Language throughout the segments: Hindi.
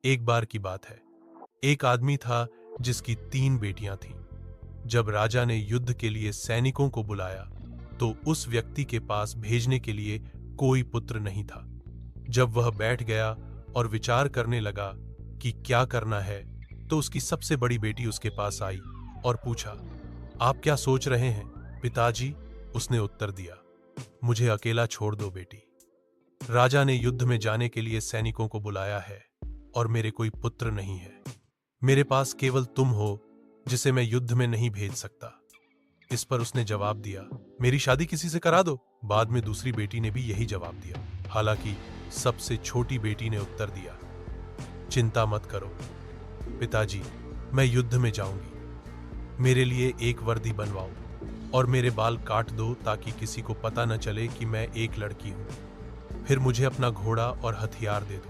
एक बार की बात है। एक आदमी था जिसकी 3 बेटियां थीं। जब राजा ने युद्ध के लिए सैनिकों को बुलाया, तो उस व्यक्ति के पास भेजने के लिए कोई पुत्र नहीं था। जब वह बैठ गया और विचार करने लगा कि क्या करना है, तो उसकी सबसे बड़ी बेटी उसके पास आई और पूछा, आप क्या सोच रहे हैं पिताजी? उसने उत्तर दिया, मुझे अकेला छोड़ दो बेटी। राजा ने युद्ध में जाने के लिए सैनिकों को बुलाया है और मेरे कोई पुत्र नहीं है। मेरे पास केवल तुम हो, जिसे मैं युद्ध में नहीं भेज सकता। इस पर उसने जवाब दिया, मेरी शादी किसी से करा दो। बाद में दूसरी बेटी ने भी यही जवाब दिया। हालांकि सबसे छोटी बेटी ने उत्तर दिया, चिंता मत करो पिताजी, मैं युद्ध में जाऊंगी। मेरे लिए एक वर्दी बनवाओ और मेरे बाल काट दो ताकि किसी को पता न चले कि मैं एक लड़की हूं। फिर मुझे अपना घोड़ा और हथियार दे दो।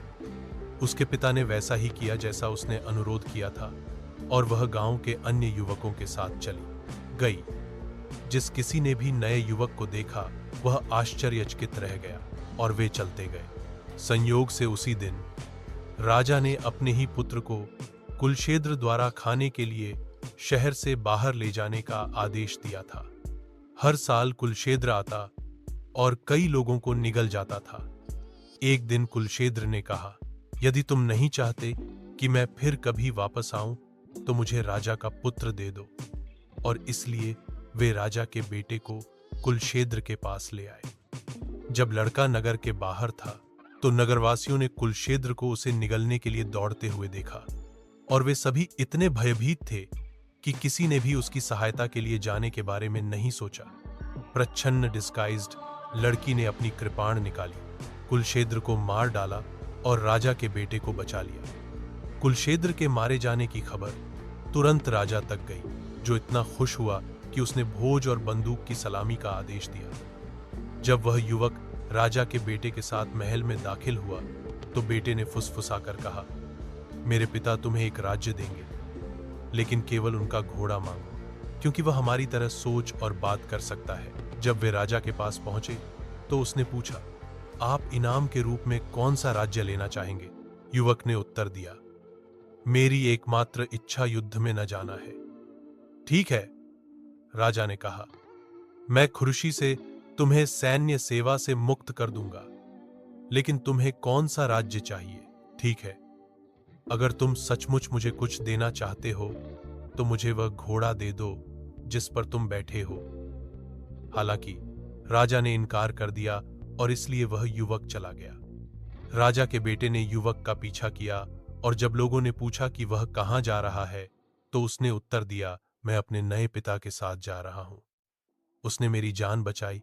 उसके पिता ने वैसा ही किया जैसा उसने अनुरोध किया था, और वह गांव के अन्य युवकों के साथ चली गई। जिस किसी ने भी नए युवक को देखा, वह आश्चर्यचकित रह गया और वे चलते गए। संयोग से उसी दिन राजा ने अपने ही पुत्र को कुलशेद्र द्वारा खाने के लिए शहर से बाहर ले जाने का आदेश दिया था। हर साल कुलशेद्र आता और कई लोगों को निगल जाता था। एक दिन कुलशेद्र ने कहा, यदि तुम नहीं चाहते कि मैं फिर कभी वापस आऊं, तो मुझे राजा का पुत्र दे दो। और इसलिए वे राजा के बेटे को कुलशेद्र के पास ले आए। जब लड़का नगर के बाहर था, तो नगरवासियों ने कुलशेद्र को उसे निगलने के लिए दौड़ते हुए देखा, और वे सभी इतने भयभीत थे कि किसी ने भी उसकी सहायता के लिए जाने के बारे में नहीं सोचा। प्रच्छन्न डिस्गाइज्ड लड़की ने अपनी कृपाण निकाली, कुलशेद्र को मार डाला और राजा के बेटे को बचा लिया। कुलशेद्र के मारे जाने की खबर तुरंत राजा तक गई, जो इतना खुश हुआ कि उसने भोज और बंदूक की सलामी का आदेश दिया। जब वह युवक राजा के बेटे के साथ महल में दाखिल हुआ, तो बेटे ने फुसफुसाकर कहा, मेरे पिता तुम्हें एक राज्य देंगे, लेकिन केवल उनका घोड़ा मांगो, क्योंकि वह हमारी तरह सोच और बात कर सकता है। जब वे राजा के पास पहुंचे, तो उसने पूछा, आप इनाम के रूप में कौन सा राज्य लेना चाहेंगे? युवक ने उत्तर दिया, मेरी एकमात्र इच्छा युद्ध में न जाना है। ठीक है, राजा ने कहा, मैं खुशी से तुम्हें सैन्य सेवा से मुक्त कर दूंगा, लेकिन तुम्हें कौन सा राज्य चाहिए? ठीक है, अगर तुम सचमुच मुझे कुछ देना चाहते हो, तो मुझे वह घोड़ा दे दो जिस पर तुम बैठे हो। हालांकि राजा ने इनकार कर दिया, और इसलिए वह युवक चला गया। राजा के बेटे ने युवक का पीछा किया, और जब लोगों ने पूछा कि वह कहां जा रहा है, तो उसने उत्तर दिया, मैं अपने नए पिता के साथ जा रहा हूं। उसने मेरी जान बचाई,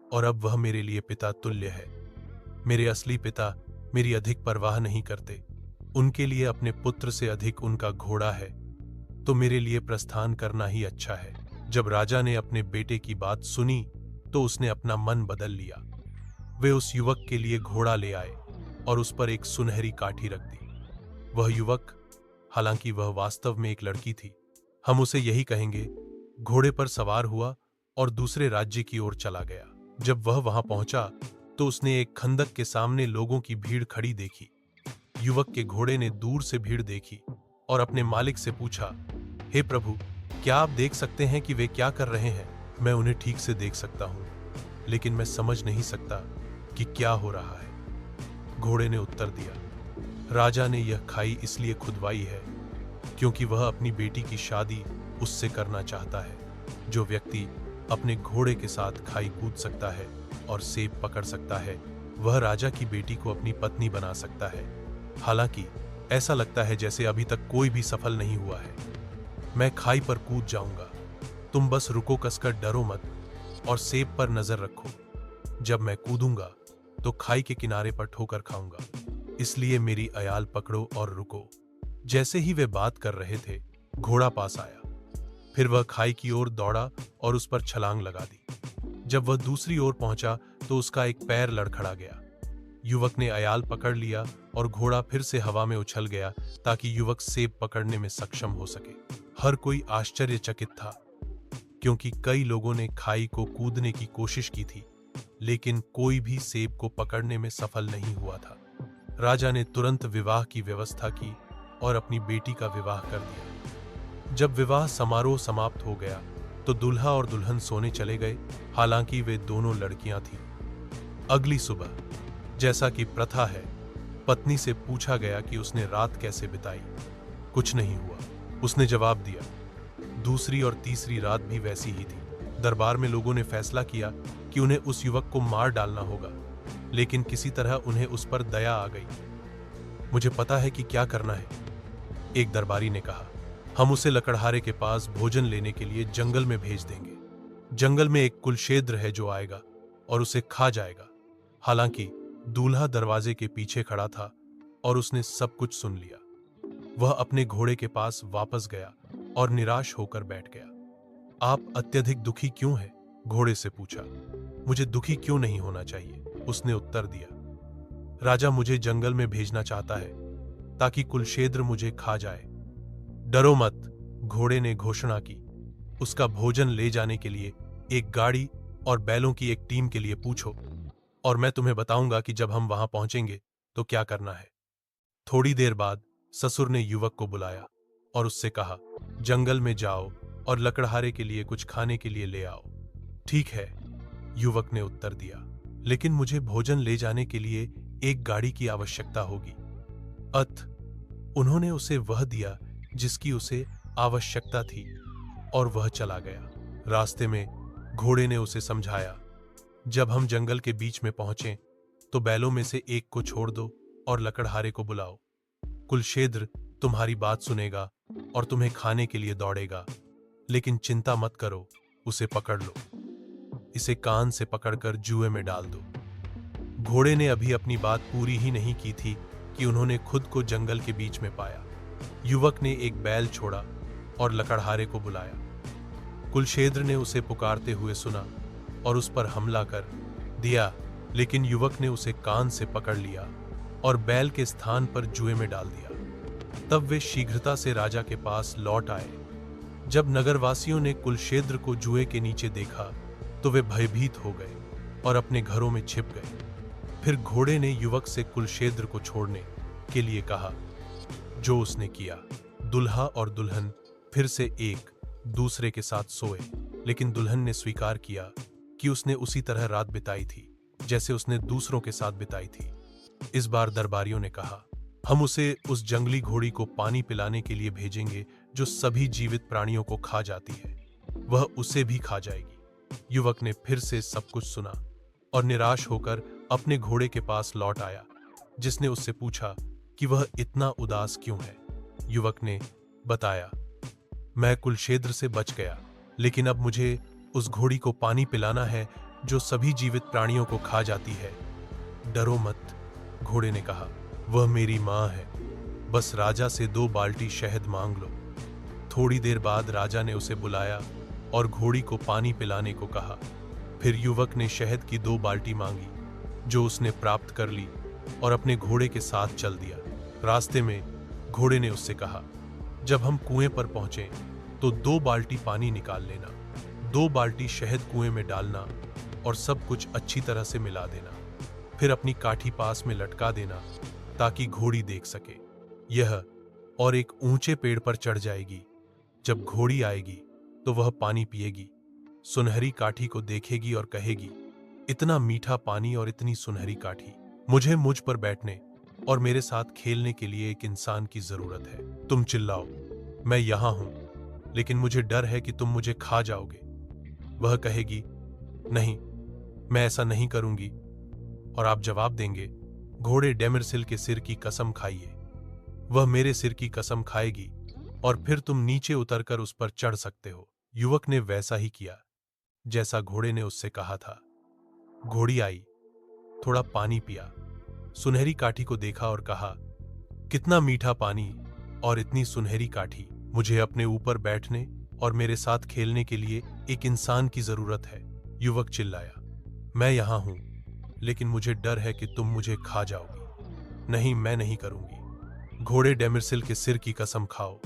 और अब वह मेरे लिए पिता तुल्य है। मेरे असली पिता मेरी अधिक परवाह नहीं करते। उनके लिए अपने पुत्र से अधिक उनका घोड़ा है, तो मेरे लिए प्रस्थान करना ही अच्छा है। जब राजा ने अपने बेटे की बात सुनी, तो उसने अपना मन बदल लिया। वे उस युवक के लिए घोड़ा ले आए और उस पर एक सुनहरी काठी रख दी। वह युवक, हालांकि वह वास्तव में एक लड़की थी, हम उसे यही कहेंगे, घोड़े पर सवार हुआ और दूसरे राज्य की ओर चला गया। जब वह वहां पहुंचा, तो उसने एक खंदक के सामने लोगों की भीड़ खड़ी देखी। युवक के घोड़े ने दूर से भीड़ देखी और अपने मालिक से पूछा, हे प्रभु, क्या आप देख सकते हैं कि वे क्या कर रहे हैं? मैं उन्हें ठीक से देख सकता हूं, लेकिन मैं समझ नहीं सकता कि क्या हो रहा है। घोड़े ने उत्तर दिया, राजा ने यह खाई इसलिए खुदवाई है क्योंकि वह अपनी बेटी की शादी उससे करना चाहता है। जो व्यक्ति अपने घोड़े के साथ खाई कूद सकता है और सेब पकड़ सकता है, वह राजा की बेटी को अपनी पत्नी बना सकता है। हालांकि ऐसा लगता है जैसे अभी तक कोई भी सफल नहीं हुआ है। मैं खाई पर कूद जाऊंगा, तुम बस रुको, कसकर डरो मत और सेब पर नजर रखो। जब मैं कूदूंगा तो खाई के किनारे पर ठोकर खाऊंगा, इसलिए मेरी अयाल पकड़ो और रुको। जैसे ही वे बात कर रहे थे, घोड़ा पास आया। फिर वह खाई की ओर दौड़ा और उस पर छलांग लगा दी। जब वह दूसरी ओर पहुंचा, तो उसका एक पैर लड़खड़ा गया। युवक ने अयाल पकड़ लिया और घोड़ा फिर से हवा में उछल गया ताकि युवक सेब पकड़ने में सक्षम हो सके। हर कोई आश्चर्यचकित था, क्योंकि कई लोगों ने खाई को कूदने की कोशिश की थी, लेकिन कोई भी सेब को पकड़ने में सफल नहीं हुआ था। राजा ने तुरंत विवाह की व्यवस्था की और अपनी बेटी का विवाह कर दिया। जब विवाह समारोह समाप्त हो गया तो दूल्हा और दुल्हन सोने चले गए, हालांकि वे दोनों लड़कियां थीं। अगली सुबह, जैसा कि प्रथा है, पत्नी से पूछा गया कि उसने रात कैसे बिताई। कुछ नहीं हुआ, उसने जवाब दिया। दूसरी और तीसरी रात भी वैसी ही थी। दरबार में लोगों ने फैसला किया कि उन्हें उस युवक को मार डालना होगा, लेकिन किसी तरह उन्हें उस पर दया आ गई। मुझे पता है कि क्या करना है, एक दरबारी ने कहा। हम उसे लकड़हारे के पास भोजन लेने के लिए जंगल में भेज देंगे। जंगल में एक कुलशेद्र है जो आएगा और उसे खा जाएगा। हालांकि दूल्हा दरवाजे के पीछे खड़ा था और उसने सब कुछ सुन लिया। वह अपने घोड़े के पास वापस गया और निराश होकर बैठ गया। आप अत्यधिक दुखी क्यों हैं? घोड़े से पूछा। मुझे दुखी क्यों नहीं होना चाहिए, उसने उत्तर दिया। राजा मुझे जंगल में भेजना चाहता है ताकि कुलशेद्र मुझे खा जाए। डरो मत, घोड़े ने घोषणा की। उसका भोजन ले जाने के लिए एक गाड़ी और बैलों की एक टीम के लिए पूछो, और मैं तुम्हें बताऊंगा कि जब हम वहां पहुंचेंगे तो क्या करना है। थोड़ी देर बाद ससुर ने युवक को बुलाया और उससे कहा, जंगल में जाओ और लकड़हारे के लिए कुछ खाने के लिए ले आओ। ठीक है, युवक ने उत्तर दिया, लेकिन मुझे भोजन ले जाने के लिए एक गाड़ी की आवश्यकता होगी। उन्होंने उसे वह दिया जिसकी उसे आवश्यकता थी और वह चला गया। रास्ते में घोड़े ने उसे समझाया, जब हम जंगल के बीच में पहुंचे तो बैलों में से एक को छोड़ दो और लकड़हारे को बुलाओ। कुलशेद्र तुम्हारी बात सुनेगा और तुम्हें खाने के लिए दौड़ेगा, लेकिन चिंता मत करो, उसे पकड़ लो। इसे कान से पकड़कर जुए में डाल दो। घोड़े ने अभी अपनी बात पूरी ही नहीं की थी कि उन्होंने खुद को जंगल के बीच में पाया। युवक ने एक बैल छोड़ा और लकड़हारे को बुलाया। कुलशेद्र ने उसे पुकारते हुए सुना और उस पर हमला कर दिया, लेकिन युवक ने उसे कान से पकड़ लिया और बैल के स्थान पर जुए में डाल दिया। तब वे शीघ्रता से राजा के पास लौट आए। जब नगरवासियों ने कुलशेद्र को जुए के नीचे देखा तो वे भयभीत हो गए और अपने घरों में छिप गए। फिर घोड़े ने युवक से कुलशेद्र को छोड़ने के लिए कहा, जो उसने किया। दुल्हा और दुल्हन फिर से एक दूसरे के साथ सोए, लेकिन दुल्हन ने स्वीकार किया कि उसने उसी तरह रात बिताई थी जैसे उसने दूसरों के साथ बिताई थी। इस बार दरबारियों ने कहा, हम उसे उस जंगली घोड़ी को पानी पिलाने के लिए भेजेंगे जो सभी जीवित प्राणियों को खा जाती है। वह उसे भी खा जाएगी। युवक ने फिर से सब कुछ सुना और निराश होकर अपने घोड़े के पास लौट आया, जिसने उससे पूछा कि वह इतना उदास क्यों है। युवक ने बताया, मैं कुलशेद्र से बच गया, लेकिन अब मुझे उस घोड़ी को पानी पिलाना है जो सभी जीवित प्राणियों को खा जाती है। डरो मत, घोड़े ने कहा, वह मेरी मां है। बस राजा से 2 बाल्टी शहद मांग लो। थोड़ी देर बाद राजा ने उसे बुलाया और घोड़ी को पानी पिलाने को कहा। फिर युवक ने शहद की 2 बाल्टी मांगी, जो उसने प्राप्त कर ली और अपने घोड़े के साथ चल दिया। रास्ते में घोड़े ने उससे कहा, जब हम कुएं पर पहुंचे तो 2 बाल्टी पानी निकाल लेना, 2 बाल्टी शहद कुएं में डालना और सब कुछ अच्छी तरह से मिला देना। फिर अपनी काठी पास में लटका देना ताकि घोड़ी देख सके। यह और एक ऊंचे पेड़ पर चढ़ जाएगी। जब घोड़ी आएगी तो वह पानी पिएगी, सुनहरी काठी को देखेगी और कहेगी, इतना मीठा पानी और इतनी सुनहरी काठी। मुझ पर बैठने और मेरे साथ खेलने के लिए एक इंसान की जरूरत है। तुम चिल्लाओ, मैं यहां हूं, लेकिन मुझे डर है कि तुम मुझे खा जाओगे। वह कहेगी, नहीं, मैं ऐसा नहीं करूंगी। और आप जवाब देंगे, घोड़े डेमिरसिल के सिर की कसम खाइए। वह मेरे सिर की कसम खाएगी और फिर तुम नीचे उतरकर उस पर चढ़ सकते हो। युवक ने वैसा ही किया जैसा घोड़े ने उससे कहा था। घोड़ी आई, थोड़ा पानी पिया, सुनहरी काठी को देखा और कहा, कितना मीठा पानी और इतनी सुनहरी काठी। मुझे अपने ऊपर बैठने और मेरे साथ खेलने के लिए एक इंसान की जरूरत है। युवक चिल्लाया, मैं यहां हूं, लेकिन मुझे डर है कि तुम मुझे खा जाओगी। नहीं, मैं नहीं करूंगी। घोड़े डेमिरसिल के सिर की कसम खाओ।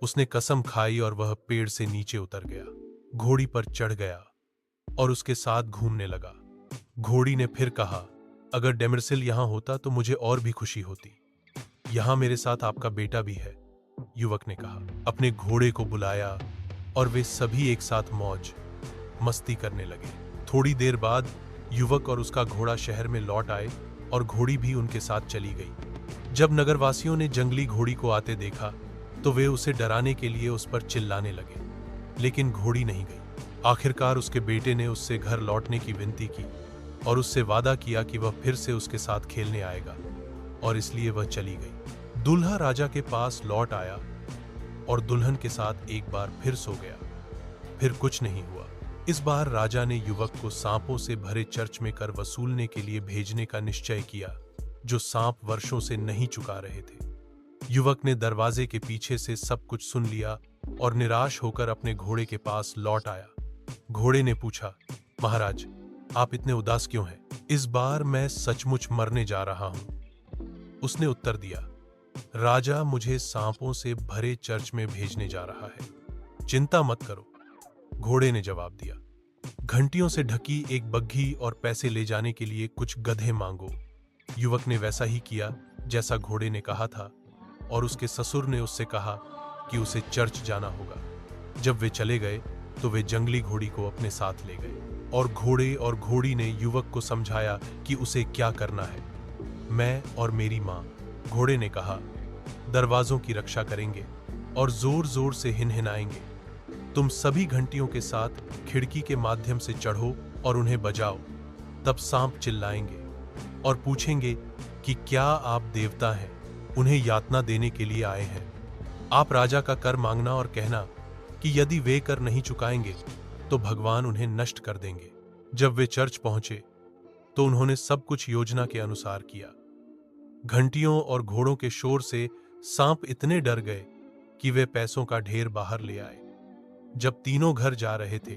उसने कसम खाई और वह पेड़ से नीचे उतर गया, घोड़ी पर चढ़ गया और उसके साथ घूमने लगा। घोड़ी ने फिर कहा, अगर डेमरसिल यहाँ होता तो मुझे और भी खुशी होती। यहाँ मेरे साथ आपका बेटा भी है, युवक ने कहा। अपने घोड़े को बुलाया और वे सभी एक साथ मौज मस्ती करने लगे। थोड़ी देर बाद युवक और उसका घोड़ा शहर में लौट आए और घोड़ी भी उनके साथ चली गई। जब नगरवासियों ने जंगली घोड़ी को आते देखा तो वे उसे डराने के लिए उस पर चिल्लाने लगे, लेकिन घोड़ी नहीं गई। आखिरकार उसके बेटे ने उससे घर लौटने की विनती की और उससे वादा किया कि वह फिर से उसके साथ खेलने आएगा, और इसलिए वह चली गई। दूल्हा राजा के पास लौट आया और दुल्हन के साथ एक बार फिर सो गया। फिर कुछ नहीं हुआ। इस बार राजा ने युवक को सांपों से भरे चर्च में कर वसूलने के लिए भेजने का निश्चय किया, जो सांप वर्षों से नहीं चुका रहे थे। युवक ने दरवाजे के पीछे से सब कुछ सुन लिया और निराश होकर अपने घोड़े के पास लौट आया। घोड़े ने पूछा, महाराज, आप इतने उदास क्यों हैं? इस बार मैं सचमुच मरने जा रहा हूं, उसने उत्तर दिया। राजा मुझे सांपों से भरे चर्च में भेजने जा रहा है। चिंता मत करो, घोड़े ने जवाब दिया। घंटियों से ढकी एक बग्घी और पैसे ले जाने के लिए कुछ गधे मांगो। युवक ने वैसा ही किया जैसा घोड़े ने कहा था, और उसके ससुर ने उससे कहा कि उसे चर्च जाना होगा। जब वे चले गए तो वे जंगली घोड़ी को अपने साथ ले गए, और घोड़े और घोड़ी ने युवक को समझाया कि उसे क्या करना है। मैं और मेरी माँ, घोड़े ने कहा, दरवाजों की रक्षा करेंगे और जोर जोर से हिनहिनाएंगे। तुम सभी घंटियों के साथ खिड़की के माध्यम से चढ़ो और उन्हें बजाओ। तब सांप चिल्लाएंगे और पूछेंगे कि क्या आप देवता हैं, उन्हें यातना देने के लिए आए हैं। आप राजा का कर मांगना और कहना कि यदि वे कर नहीं चुकाएंगे तो भगवान उन्हें नष्ट कर देंगे। जब वे चर्च पहुंचे तो उन्होंने सब कुछ योजना के अनुसार किया। घंटियों और घोड़ों के शोर से सांप इतने डर गए कि वे पैसों का ढेर बाहर ले आए। जब तीनों घर जा रहे थे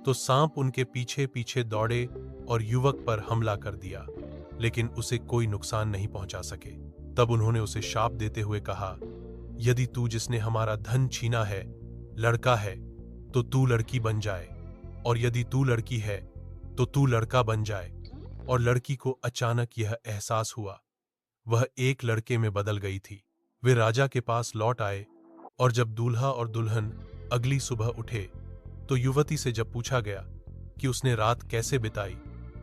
तो सांप उनके पीछे पीछे दौड़े और युवक पर हमला कर दिया, लेकिन उसे कोई नुकसान नहीं पहुंचा सके। तब उन्होंने उसे शाप देते हुए कहा, यदि तू जिसने हमारा धन छीना है लड़का है तो तू लड़की बन जाए, और यदि तू लड़की है तो तू लड़का बन जाए। और लड़की को अचानक यह एहसास हुआ, वह एक लड़के में बदल गई थी। वे राजा के पास लौट आए, और जब दूल्हा और दुल्हन अगली सुबह उठे तो युवती से जब पूछा गया कि उसने रात कैसे बिताई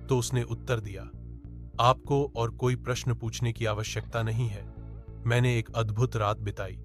तो उसने उत्तर दिया, आपको और कोई प्रश्न पूछने की आवश्यकता नहीं है, मैंने एक अद्भुत रात बिताई।